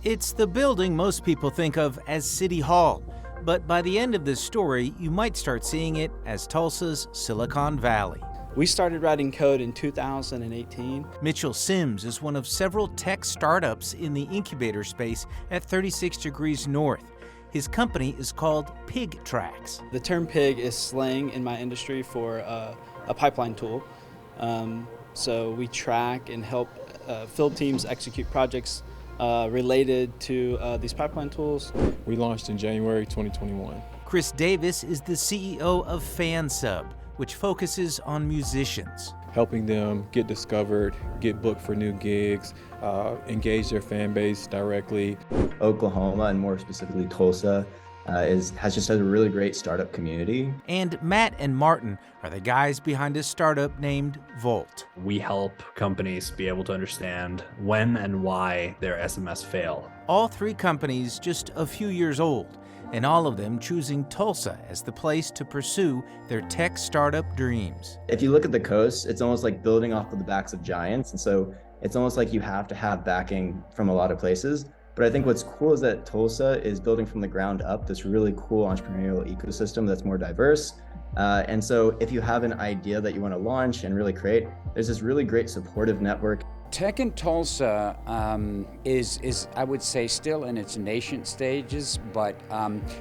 It's the building most people think of as City Hall, but by the end of this story, you might start seeing it as Tulsa's Silicon Valley. We started writing code in 2018. Mitchell Sims is one of several tech startups in the incubator space at 36 Degrees North. His company is called Pig Tracks. The term pig is slang in my industry for a pipeline tool. So we track and help field teams execute projects related to these pipeline tools. We launched in January 2021. Chris Davis is the CEO of FanSub, which focuses on musicians. Helping them get discovered, get booked for new gigs, engage their fan base directly. Oklahoma, and more specifically Tulsa, has just a really great startup community. And Matt and Martin are the guys behind a startup named Volt. We help companies be able to understand when and why their SMS fail. All three companies just a few years old, and all of them choosing Tulsa as the place to pursue their tech startup dreams. If you look at the coast, it's almost like building off of the backs of giants. And so it's almost like you have to have backing from a lot of places. But I think what's cool is that Tulsa is building from the ground up this really cool entrepreneurial ecosystem that's more diverse. And so if you have an idea that you want to launch and really create, there's this really great supportive network. Tech in Tulsa is, I would say, still in its nascent stages, but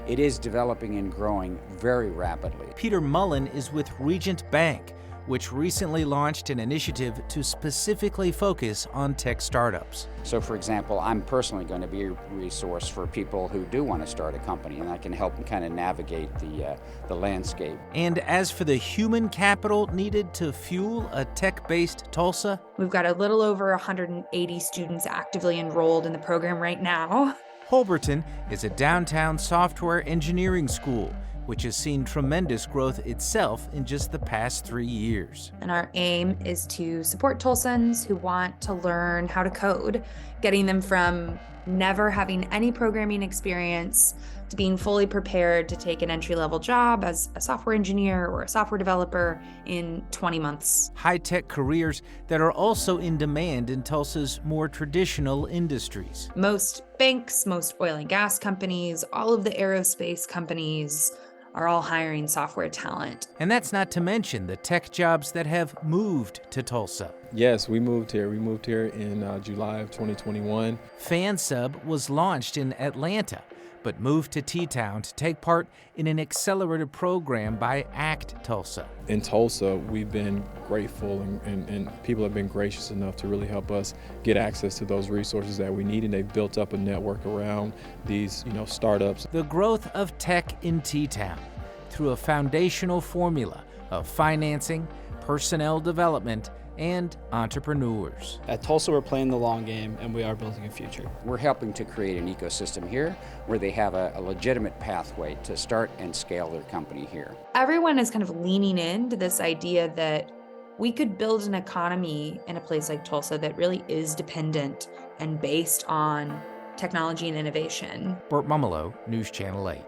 it is developing and growing very rapidly. Peter Mullen is with Regent Bank, which recently launched an initiative to specifically focus on tech startups. So, for example, I'm personally going to be a resource for people who do want to start a company, and I can help them kind of navigate the landscape. And as for the human capital needed to fuel a tech-based Tulsa, we've got a little over 180 students actively enrolled in the program right now. Holberton is a downtown software engineering school, which has seen tremendous growth itself in just the past 3 years. And our aim is to support Tulsans who want to learn how to code, getting them from never having any programming experience to being fully prepared to take an entry-level job as a software engineer or a software developer in 20 months. High-tech careers that are also in demand in Tulsa's more traditional industries. Most banks, most oil and gas companies, all of the aerospace companies are all hiring software talent. And that's not to mention the tech jobs that have moved to Tulsa. Yes, we moved here. We moved here in July of 2021. FanSub was launched in Atlanta, but moved to T-Town to take part in an accelerated program by ACT Tulsa. In Tulsa, we've been grateful and people have been gracious enough to really help us get access to those resources that we need, and they've built up a network around these, startups. The growth of tech in T-Town through a foundational formula of financing, personnel development, and entrepreneurs. At Tulsa, we're playing the long game, and we are building a future. We're helping to create an ecosystem here where they have a legitimate pathway to start and scale their company here. Everyone is kind of leaning into this idea that we could build an economy in a place like Tulsa that really is dependent and based on technology and innovation. Burt Mumolo, News Channel 8.